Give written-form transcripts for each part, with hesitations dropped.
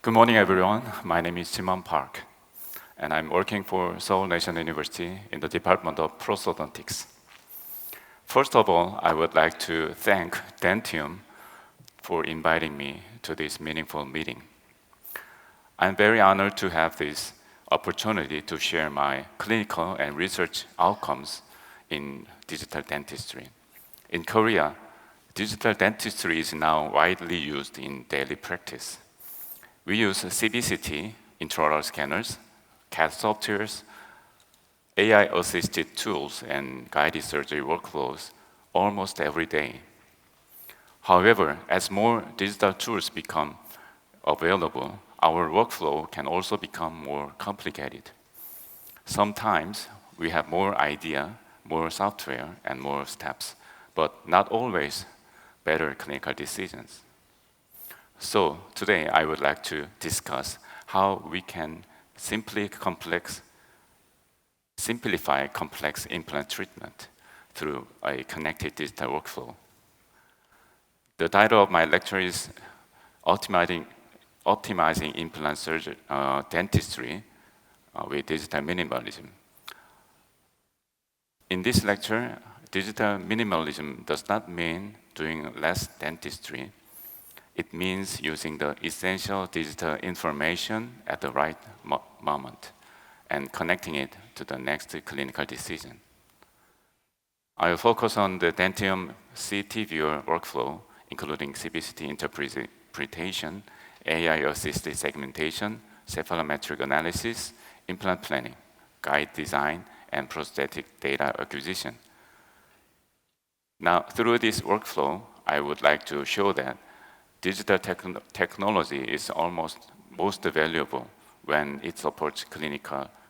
Good morning, everyone. My name is Simon Park, and I'm working for Seoul National University in the Department of Prosthodontics. First of all, I would like to thank Dentium for inviting me to this meaningful meeting. I'm very honored to have this opportunity to share my clinical and research outcomes in digital dentistry. In Korea, digital dentistry is now widely used in daily practice. We use CBCT, intraoral scanners, CAD softwares, AI-assisted tools, and guided surgery workflows almost every day. However, as more digital tools become available, our workflow can also become more complicated. Sometimes we have more idea, more software, and more steps, but not always better clinical decisions. So today I would like to discuss how we can simplify complex implant treatment through a connected digital workflow. The title of my lecture is Optimizing Implant Surgery, Dentistry with Digital Minimalism. In this lecture, digital minimalism does not mean doing less dentistry. It means using the essential digital information at the right moment and connecting it to the next clinical decision. I will focus on the Dentium CT viewer workflow, including CBCT interpretation, AI-assisted segmentation, cephalometric analysis, implant planning, guide design, and prosthetic data acquisition. Now, through this workflow, I would like to show that digital technology is almost most valuable when it supports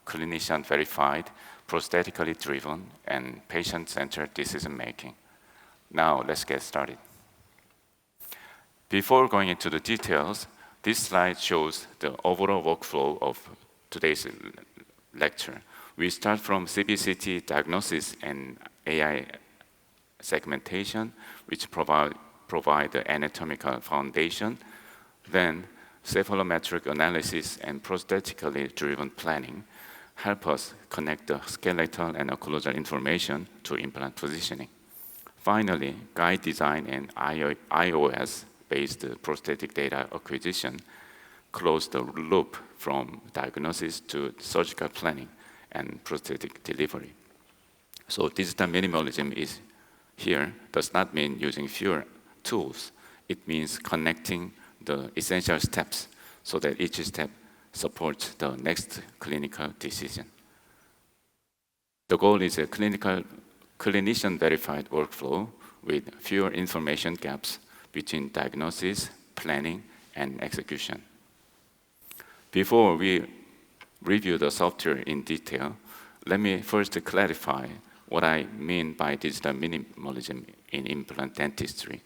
clinician-verified, prosthetically driven, and patient-centered decision-making. Now, let's get started. Before going into the details, this slide shows the overall workflow of today's lecture. We start from CBCT diagnosis and AI segmentation, which provide the anatomical foundation, then cephalometric analysis and prosthetically driven planning help us connect the skeletal and occlusal information to implant positioning. Finally, guide design and iOS-based prosthetic data acquisition close the loop from diagnosis to surgical planning and prosthetic delivery. So digital minimalism does not mean using fewer tools. It means connecting the essential steps so that each step supports the next clinical decision. The goal is a clinician-verified workflow with fewer information gaps between diagnosis, planning, and execution. Before we review the software in detail, let me first clarify what I mean by digital minimalism in implant dentistry.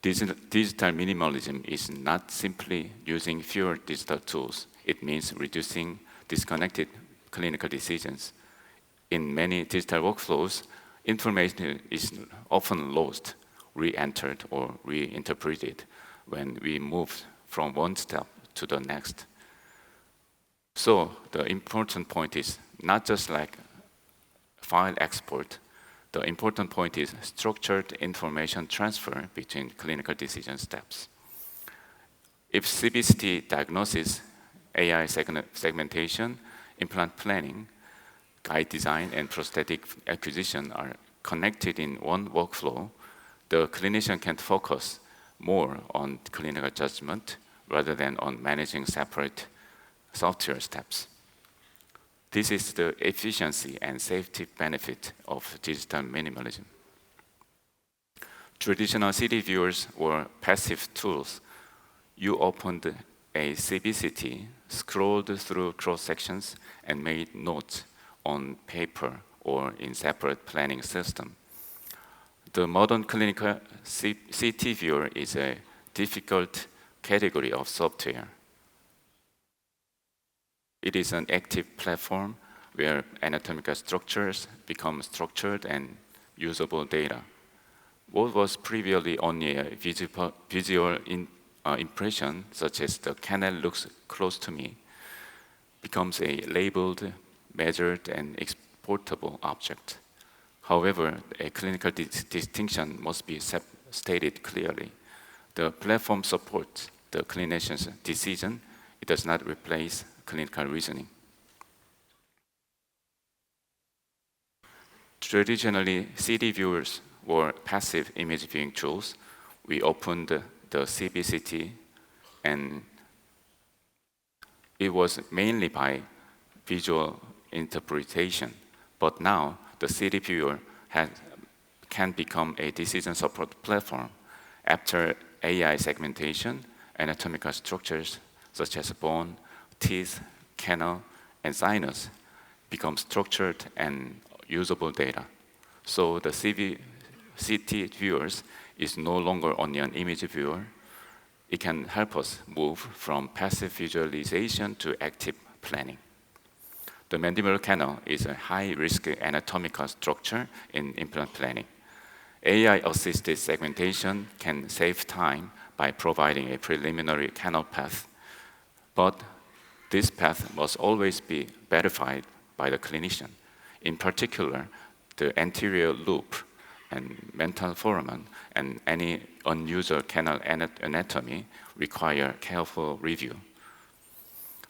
Digital minimalism is not simply using fewer digital tools. It means reducing disconnected clinical decisions. In many digital workflows, information is often lost, re-entered, or reinterpreted when we move from one step to the next. So the important point is not just like file export. The important point is structured information transfer between clinical decision steps. If CBCT diagnosis, AI segmentation, implant planning, guide design, and prosthetic acquisition are connected in one workflow, the clinician can focus more on clinical judgment rather than on managing separate software steps. This is the efficiency and safety benefit of digital minimalism. Traditional CT viewers were passive tools. You opened a CBCT, scrolled through cross-sections, and made notes on paper or in separate planning system. The modern clinical CT viewer is a difficult category of software. It is an active platform where anatomical structures become structured and usable data. What was previously only a visual impression, such as the canal looks close to me, becomes a labeled, measured, and exportable object. However, a clinical distinction must be stated clearly. The platform supports the clinician's decision. It does not replace clinical reasoning. Traditionally, CD viewers were passive image viewing tools. We opened the CBCT, and it was mainly by visual interpretation. But now, the CD viewer can become a decision support platform after AI segmentation. Anatomical structures such as bone, teeth, canal, and sinus become structured and usable data. So the CT viewers is no longer only an image viewer. It can help us move from passive visualization to active planning. The mandibular canal is a high-risk anatomical structure in implant planning. AI-assisted segmentation can save time by providing a preliminary canal path, but this path must always be verified by the clinician. In particular, the anterior loop and mental foramen and any unusual canal anatomy require careful review.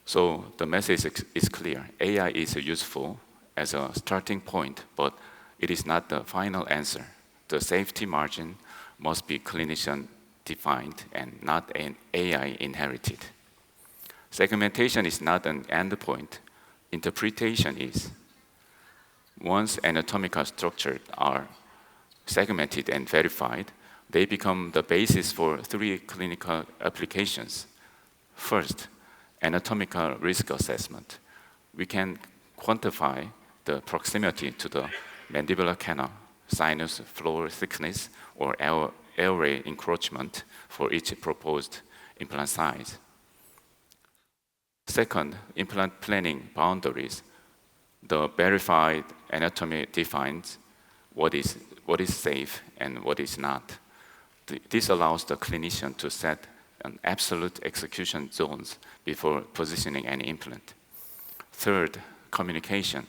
So the message is clear. AI is useful as a starting point, but it is not the final answer. The safety margin must be clinician defined and not an AI inherited. Segmentation is not an endpoint. Interpretation is. Once anatomical structures are segmented and verified, they become the basis for 3 clinical applications. First, anatomical risk assessment. We can quantify the proximity to the mandibular canal, sinus floor thickness, or airway encroachment for each proposed implant size. Second, implant planning boundaries. The verified anatomy defines what is safe and what is not. This allows the clinician to set an absolute execution zones before positioning any implant. Third, communication.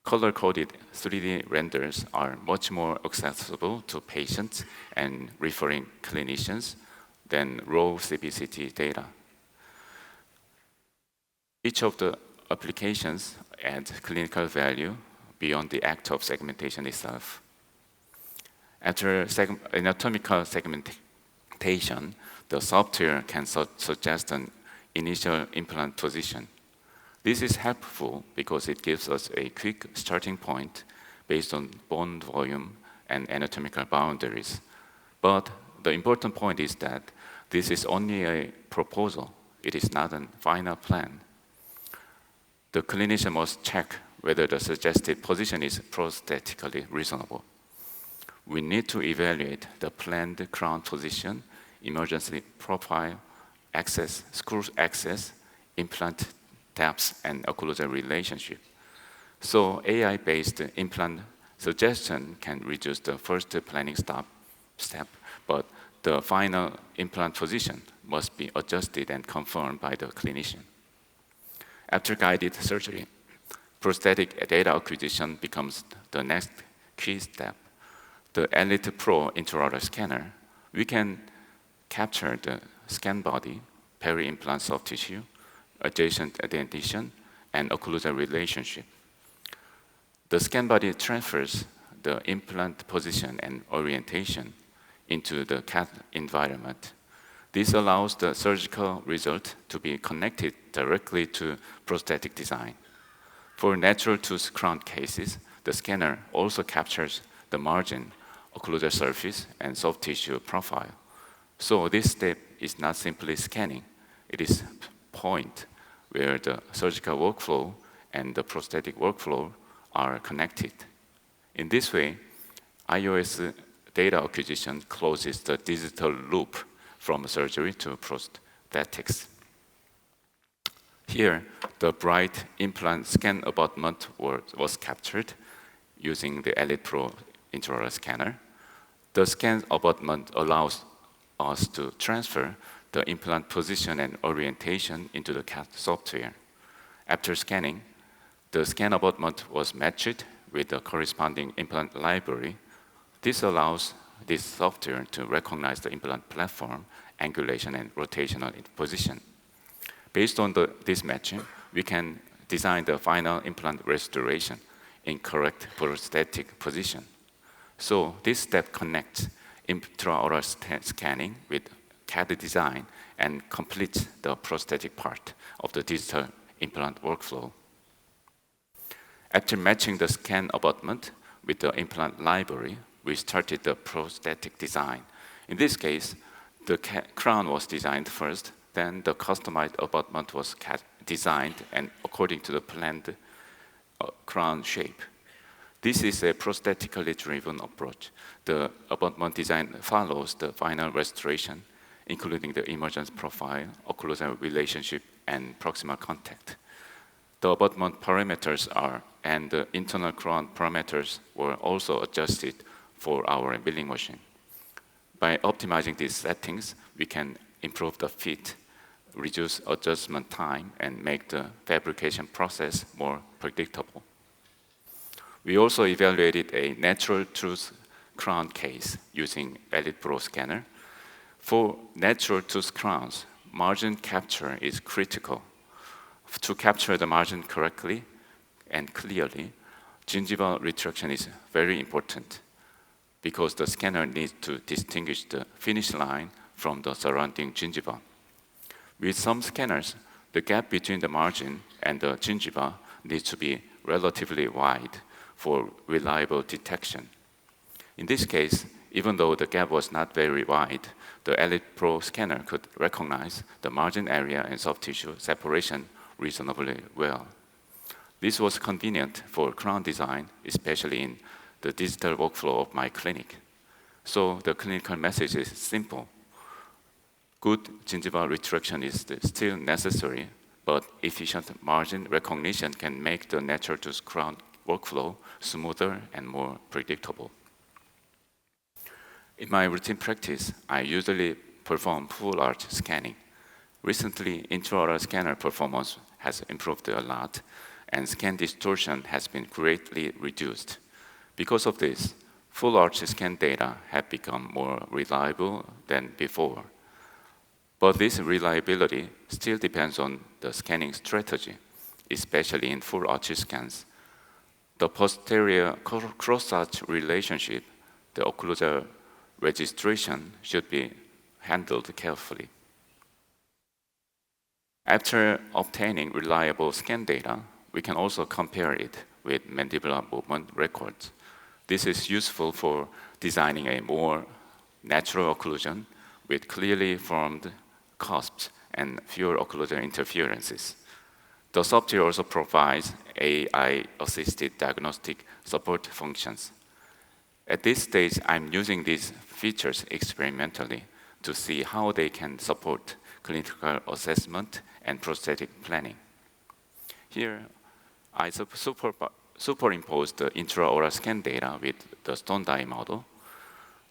Color-coded 3D renders are much more accessible to patients and referring clinicians than raw CBCT data. Each of the applications adds clinical value beyond the act of segmentation itself. After anatomical segmentation, the software can suggest an initial implant position. This is helpful because it gives us a quick starting point based on bone volume and anatomical boundaries. But the important point is that this is only a proposal. It is not a final plan. The clinician must check whether the suggested position is prosthetically reasonable. We need to evaluate the planned crown position, emergency profile, screw access, implant depth, and occlusal relationship. So AI-based implant suggestion can reduce the first planning step, but the final implant position must be adjusted and confirmed by the clinician. After guided surgery, prosthetic data acquisition becomes the next key step. The Elite Pro intraoral scanner, we can capture the scan body, peri-implant soft tissue, adjacent dentition, and occlusal relationship. The scan body transfers the implant position and orientation into the CAD environment. This allows the surgical result to be connected directly to prosthetic design. For natural tooth crown cases, the scanner also captures the margin, occlusal surface, and soft tissue profile. So this step is not simply scanning. It is a point where the surgical workflow and the prosthetic workflow are connected. In this way, iOS data acquisition closes the digital loop from surgery to prosthetics. Here, the bright implant scan abutment was captured using the Elite Pro intraoral scanner. The scan abutment allows us to transfer the implant position and orientation into the CAD software. After scanning, the scan abutment was matched with the corresponding implant library. This allows this software to recognize the implant platform, angulation, and rotational position. Based on this matching, we can design the final implant restoration in correct prosthetic position. So this step connects intraoral scanning with CAD design and completes the prosthetic part of the digital implant workflow. After matching the scan abutment with the implant library, we started the prosthetic design. In this case, the crown was designed first, then the customized abutment was designed and according to the planned crown shape. This is a prosthetically driven approach. The abutment design follows the final restoration, including the emergence profile, occlusal relationship, and proximal contact. The abutment parameters and the internal crown parameters were also adjusted for our milling machine. By optimizing these settings, we can improve the fit, reduce adjustment time, and make the fabrication process more predictable. We also evaluated a natural tooth crown case using Elite Pro scanner. For natural tooth crowns, margin capture is critical. To capture the margin correctly and clearly, gingival retraction is very important because the scanner needs to distinguish the finish line from the surrounding gingiva. With some scanners, the gap between the margin and the gingiva needs to be relatively wide for reliable detection. In this case, even though the gap was not very wide, the Elite Pro scanner could recognize the margin area and soft tissue separation reasonably well. This was convenient for crown design, especially in the digital workflow of my clinic. So the clinical message is simple. Good gingival retraction is still necessary, but efficient margin recognition can make the natural tooth crown workflow smoother and more predictable. In my routine practice, I usually perform full arch scanning. Recently, intraoral scanner performance has improved a lot, and scan distortion has been greatly reduced. Because of this, full arch scan data have become more reliable than before. But this reliability still depends on the scanning strategy, especially in full arch scans. The posterior cross-arch relationship, the occlusal registration, should be handled carefully. After obtaining reliable scan data, we can also compare it with mandibular movement records. This is useful for designing a more natural occlusion with clearly formed cusps and fewer occlusal interferences. The software also provides AI-assisted diagnostic support functions. At this stage, I'm using these features experimentally to see how they can support clinical assessment and prosthetic planning. Here, I superimposed the intraoral scan data with the stone die model.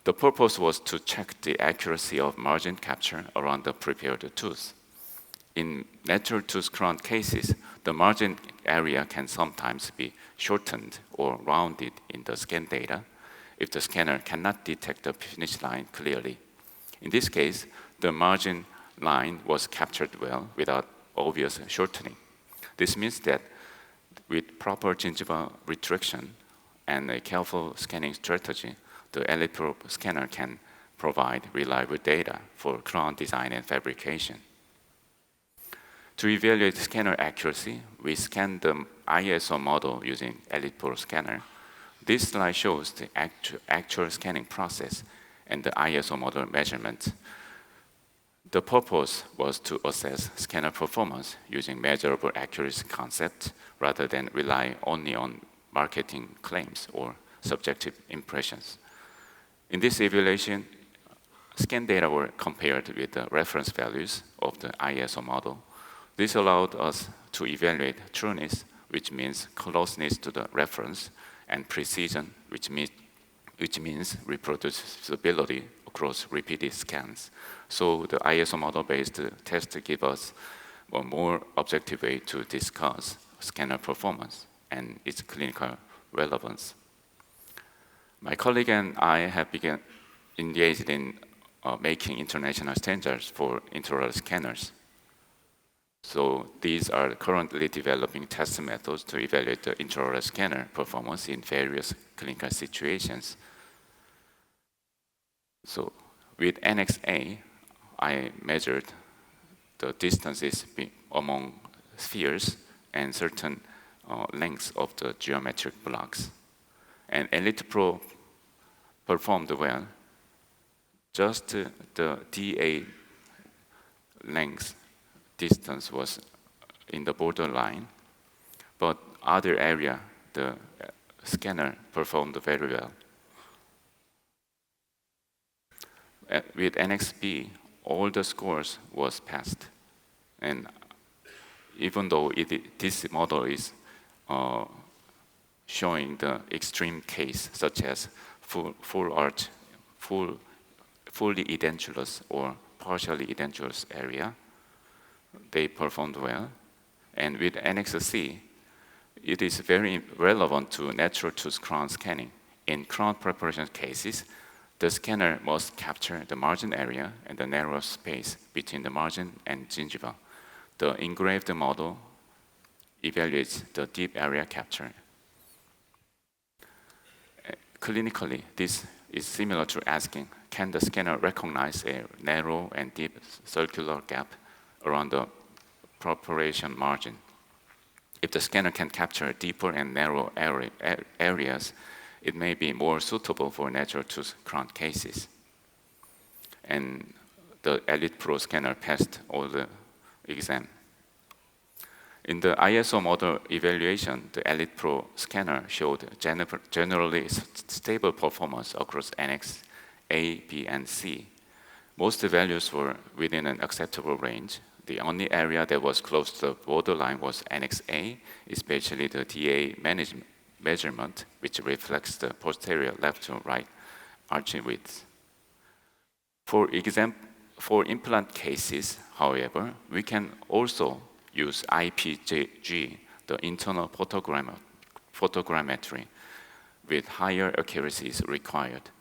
The purpose was to check the accuracy of margin capture around the prepared tooth. In natural tooth crown cases, the margin area can sometimes be shortened or rounded in the scan data if the scanner cannot detect the finish line clearly. In this case, the margin line was captured well without obvious shortening. This means that with proper gingival retraction and a careful scanning strategy, the Elite Pro scanner can provide reliable data for crown design and fabrication. To evaluate scanner accuracy, we scanned the ISO model using Elite Pro scanner. This slide shows the actual scanning process and the ISO model measurements. The purpose was to assess scanner performance using measurable accuracy concepts rather than rely only on marketing claims or subjective impressions. In this evaluation, scan data were compared with the reference values of the ISO model. This allowed us to evaluate trueness, which means closeness to the reference, and precision, which means which means reproducibility across repeated scans. So the ISO model-based test gives us a more objective way to discuss scanner performance and its clinical relevance. My colleague and I have begun engaged in making international standards for intraoral scanners. So these are currently developing test methods to evaluate the intraoral scanner performance in various clinical situations. So with NXA, I measured the distances among spheres and certain lengths of the geometric blocks. And Elite Pro performed well. Just the DA length distance was in the borderline, but other area, the scanner performed very well. With NXB, all the scores was passed. And even though this model is showing the extreme case, such as full arch, fully edentulous or partially edentulous area, they performed well. And with NXC, it is very relevant to natural tooth crown scanning. In crown preparation cases, the scanner must capture the margin area and the narrow space between the margin and gingiva. The engraved model evaluates the deep area capture. Clinically, this is similar to asking, can the scanner recognize a narrow and deep circular gap around the preparation margin? If the scanner can capture deeper and narrow areas, it may be more suitable for natural tooth crown cases. And the Elite Pro scanner passed all the exam. In the ISO model evaluation, the Elite Pro scanner showed generally stable performance across NX, A, B, and C. Most values were within an acceptable range. The only area that was close to the borderline was NXA, especially the DA measurement, which reflects the posterior left to right arch width. For implant cases, however, we can also use IPG, the internal photogrammetry, with higher accuracies required.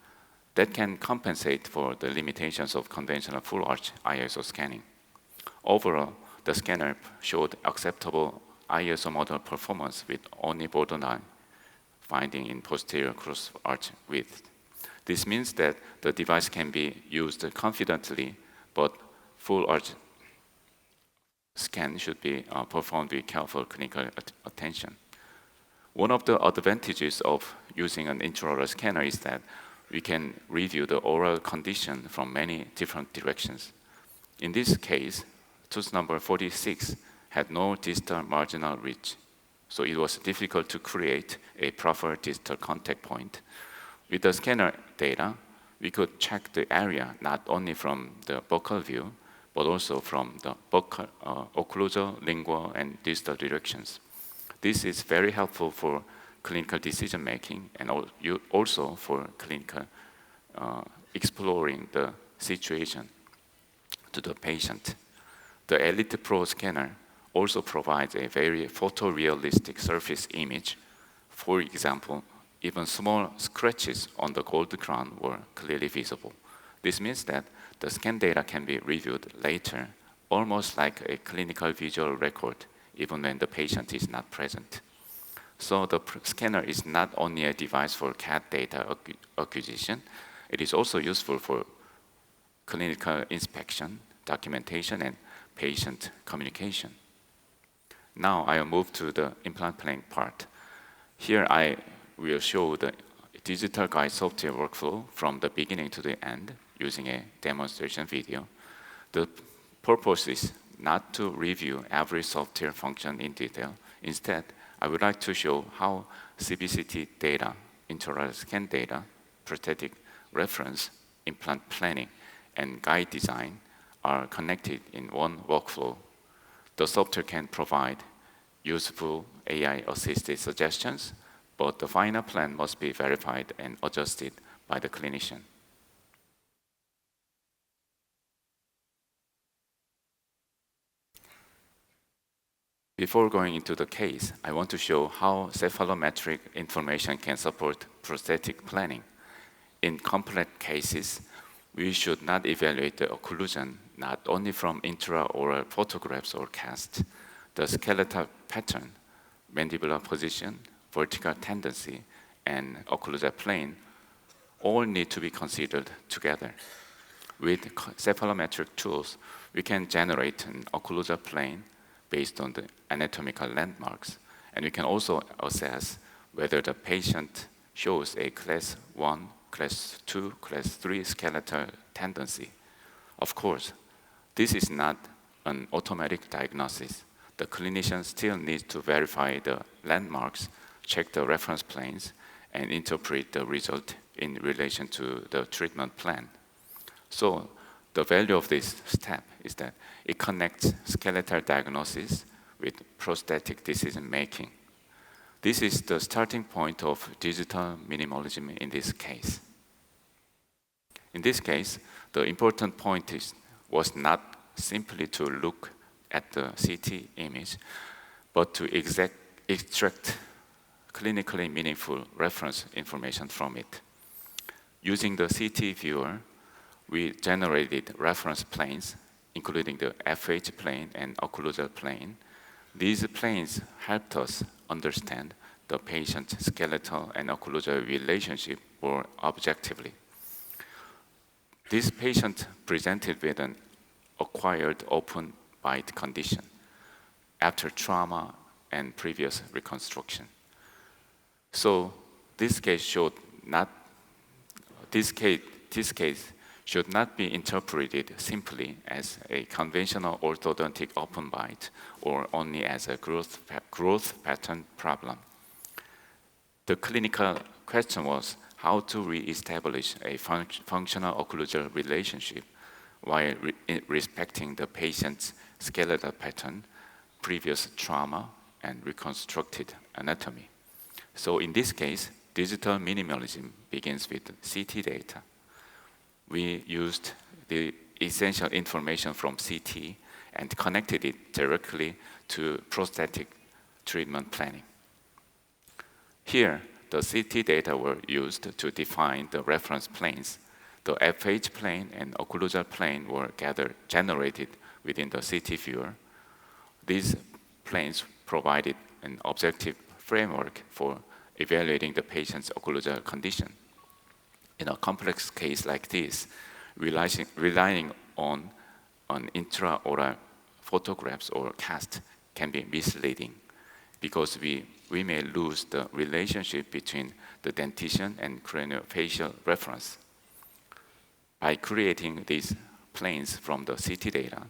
That can compensate for the limitations of conventional full arch ISO scanning. Overall, the scanner showed acceptable ISO model performance with only borderline finding in posterior cross arch width. This means that the device can be used confidently, but full arch scan should be performed with careful clinical attention. One of the advantages of using an intraoral scanner is that we can review the oral condition from many different directions. In this case, tooth number 46 had no distal marginal ridge, so it was difficult to create a proper distal contact point. With the scanner data, we could check the area not only from the buccal view, but also from the buccal, occlusal, lingual, and distal directions. This is very helpful for clinical decision making and also for clinical exploring the situation to the patient. The Elite Pro scanner also provides a very photorealistic surface image. For example, even small scratches on the gold crown were clearly visible. This means that the scan data can be reviewed later, almost like a clinical visual record, even when the patient is not present. So the scanner is not only a device for CAD data acquisition, it is also useful for clinical inspection, documentation, and patient communication. Now I will move to the implant planning part. Here I will show the digital guide software workflow from the beginning to the end using a demonstration video. The purpose is not to review every software function in detail. Instead, I would like to show how CBCT data, intraoral scan data, prosthetic reference, implant planning, and guide design are connected in one workflow. The software can provide useful AI-assisted suggestions, but the final plan must be verified and adjusted by the clinician. Before going into the case, I want to show how cephalometric information can support prosthetic planning. In complex cases, we should not evaluate the occlusion not only from intraoral photographs or casts. The skeletal pattern, mandibular position, vertical tendency, and occlusal plane all need to be considered together. With cephalometric tools, we can generate an occlusal plane based on the anatomical landmarks, and we can also assess whether the patient shows a class 1, class 2, class 3 skeletal tendency. Of course, this is not an automatic diagnosis. The clinician still needs to verify the landmarks, check the reference planes, and interpret the result in relation to the treatment plan. So the value of this step is that it connects skeletal diagnosis with prosthetic decision making. This is the starting point of digital minimalism in this case. In this case, the important point was not simply to look at the CT image, but to extract clinically meaningful reference information from it. Using the CT viewer, we generated reference planes, including the FH plane and occlusal plane. These planes helped us understand the patient's skeletal and occlusal relationship more objectively. This patient presented with an acquired open bite condition after trauma and previous reconstruction. So this case should not be interpreted simply as a conventional orthodontic open bite or only as a growth pattern problem. The clinical question was how to reestablish a functional occlusal relationship while respecting the patient's skeletal pattern, previous trauma, and reconstructed anatomy. So in this case, digital minimalism begins with CT data. We used the essential information from CT and connected it directly to prosthetic treatment planning. Here, the CT data were used to define the reference planes. The FH plane and occlusal plane were generated within the CT viewer. These planes provided an objective framework for evaluating the patient's occlusal condition. In a complex case like this, relying on intraoral photographs or cast can be misleading because we may lose the relationship between the dentition and craniofacial reference. By creating these planes from the CT data,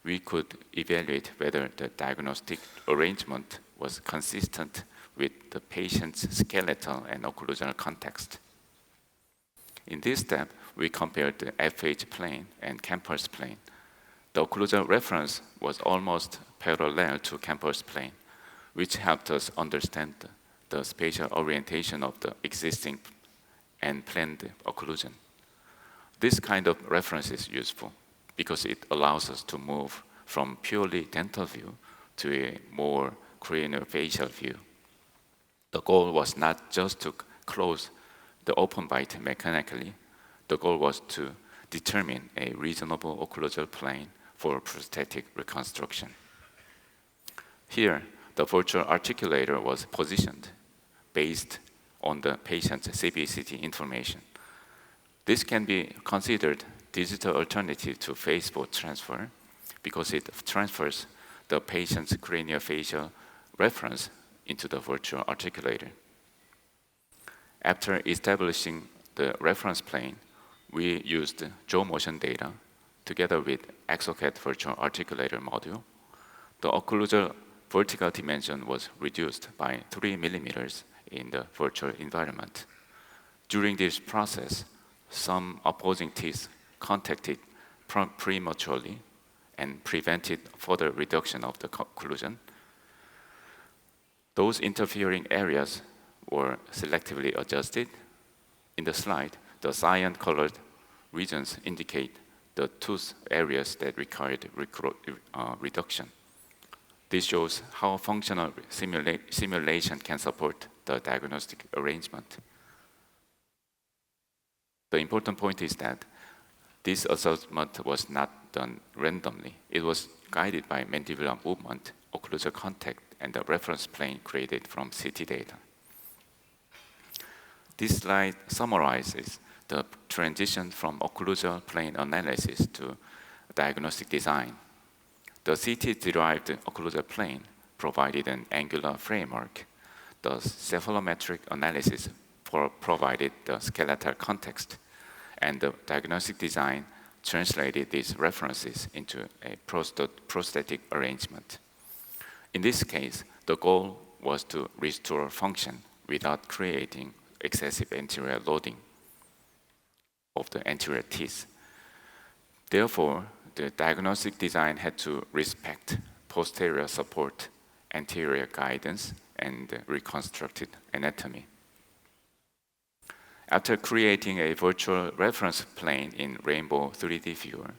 we could evaluate whether the diagnostic arrangement was consistent with the patient's skeletal and occlusal context. In this step, we compared the FH plane and campus plane. The occlusal reference was almost parallel to campus plane, which helped us understand the spatial orientation of the existing and planned occlusion. This kind of reference is useful because it allows us to move from purely dental view to a more craniofacial view. The goal was not just to close the open bite mechanically. The goal was to determine a reasonable occlusal plane for prosthetic reconstruction. Here, the virtual articulator was positioned based on the patient's CBCT information. This can be considered digital alternative to Facebook transfer because it transfers the patient's craniofacial reference into the virtual articulator. After establishing the reference plane, we used jaw motion data together with exocad virtual articulator module. The occlusal vertical dimension was reduced by 3 millimeters in the virtual environment. During this process, some opposing teeth contacted prematurely and prevented further reduction of the occlusion. Those interfering areas were selectively adjusted. In the slide, the cyan-colored regions indicate the tooth areas that required reduction. This shows how functional simulation can support the diagnostic arrangement. The important point is that this assessment was not done randomly. It was guided by mandibular movement, occlusal contact, and the reference plane created from CT data. This slide summarizes the transition from occlusal plane analysis to diagnostic design. The CT-derived occlusal plane provided an angular framework. The cephalometric analysis provided the skeletal context, and the diagnostic design translated these references into a prosthetic arrangement. In this case, the goal was to restore function without creating excessive anterior loading of the anterior teeth. Therefore, the diagnostic design had to respect posterior support, anterior guidance, and reconstructed anatomy. After creating a virtual reference plane in Rainbow 3D Viewer,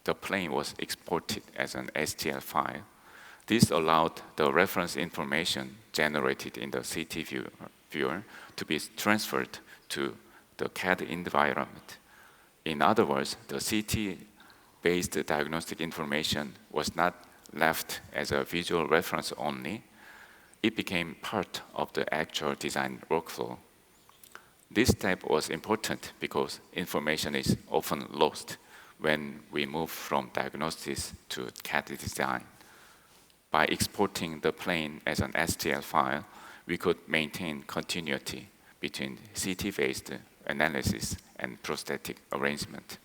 the plane was exported as an STL file. This allowed the reference information generated in the CT viewer to be transferred to the CAD environment. In other words, the CT-based diagnostic information was not left as a visual reference only. It became part of the actual design workflow. This step was important because information is often lost when we move from diagnosis to CAD design. By exporting the plane as an STL file, we could maintain continuity between CT-based analysis and prosthetic arrangement.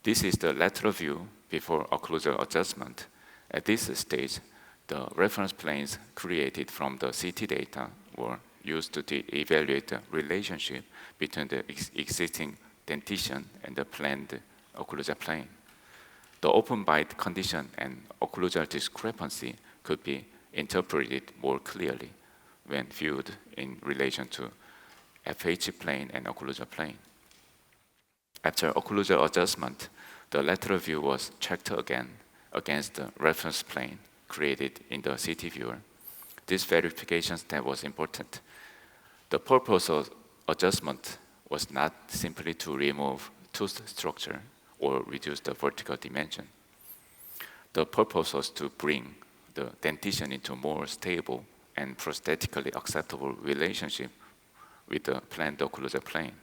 This is the lateral view before occlusal adjustment. At this stage, the reference planes created from the CT data were used to evaluate the relationship between the existing dentition and the planned occlusal plane. The open bite condition and occlusal discrepancy could be interpreted more clearly when viewed in relation to FH plane and occlusal plane. After occlusal adjustment, the lateral view was checked again against the reference plane created in the CT viewer. This verification step was important. The purpose of adjustment was not simply to remove tooth structure or reduce the vertical dimension. The purpose was to bring the dentition into more stable and prosthetically acceptable relationship with the planned occlusal plane.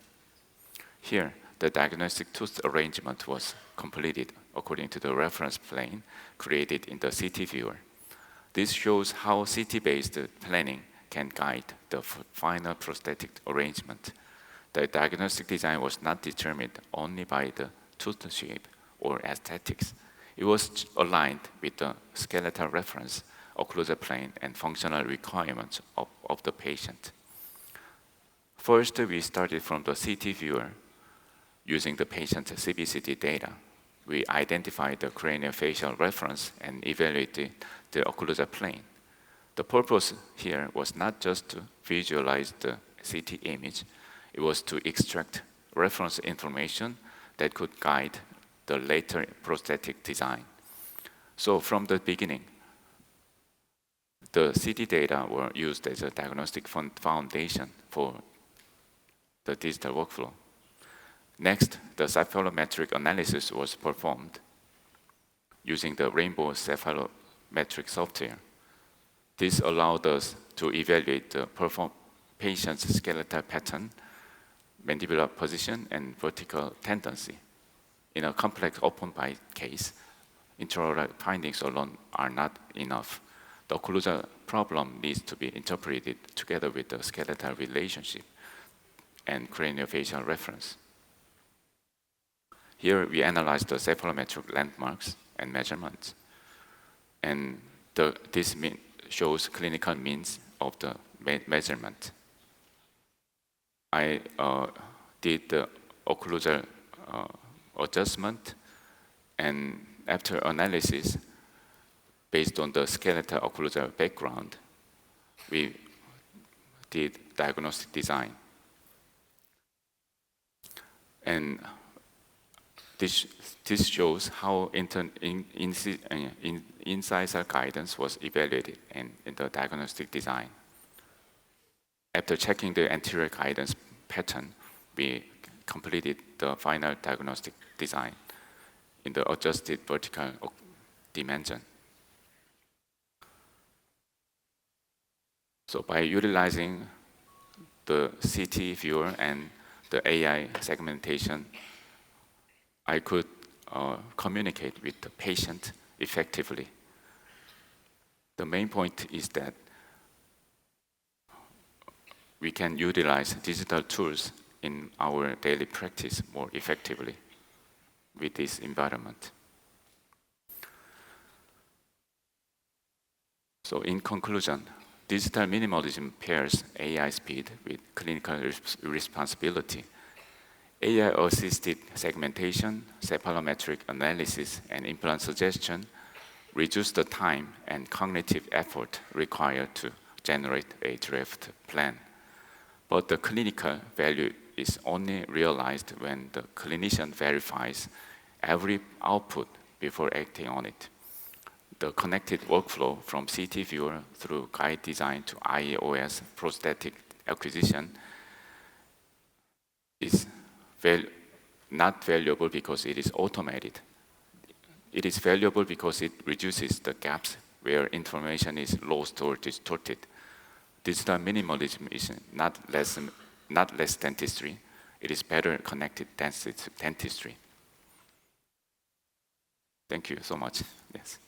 Here, the diagnostic tooth arrangement was completed according to the reference plane created in the CT viewer. This shows how CT-based planning can guide the final prosthetic arrangement. The diagnostic design was not determined only by the tooth shape or aesthetics. It was aligned with the skeletal reference, occlusal plane, and functional requirements of the patient. First, we started from the CT viewer using the patient's CBCT data. We identified the craniofacial reference and evaluated the occlusal plane. The purpose here was not just to visualize the CT image, it was to extract reference information that could guide the later prosthetic design. So from the beginning, the CT data were used as a diagnostic foundation for the digital workflow. Next, the cephalometric analysis was performed using the Rainbow cephalometric software. This allowed us to evaluate the patient's skeletal pattern, mandibular position, and vertical tendency. In a complex open bite case, intraoral findings alone are not enough. The occlusal problem needs to be interpreted together with the skeletal relationship and craniofacial reference. Here we analyze the cephalometric landmarks and measurements. And this shows clinical means of the measurement. I did the occlusal adjustment, and after analysis, based on the skeletal occlusal background, we did diagnostic design. And this shows how incisal guidance was evaluated in the diagnostic design. After checking the anterior guidance pattern, we completed the final diagnostic design in the adjusted vertical dimension. So by utilizing the CT viewer and the AI segmentation, I could communicate with the patient effectively. The main point is that we can utilize digital tools in our daily practice more effectively with this environment. So in conclusion, digital minimalism pairs AI speed with clinical responsibility. AI-assisted segmentation, cephalometric analysis, and implant suggestion reduce the time and cognitive effort required to generate a draft plan. But the clinical value is only realized when the clinician verifies every output before acting on it. The connected workflow from CT viewer through guide design to IOS prosthetic acquisition is not valuable because it is automated. It is valuable because it reduces the gaps where information is lost or distorted. Digital minimalism is not less dentistry. It is better connected dentistry. Thank you so much. Yes.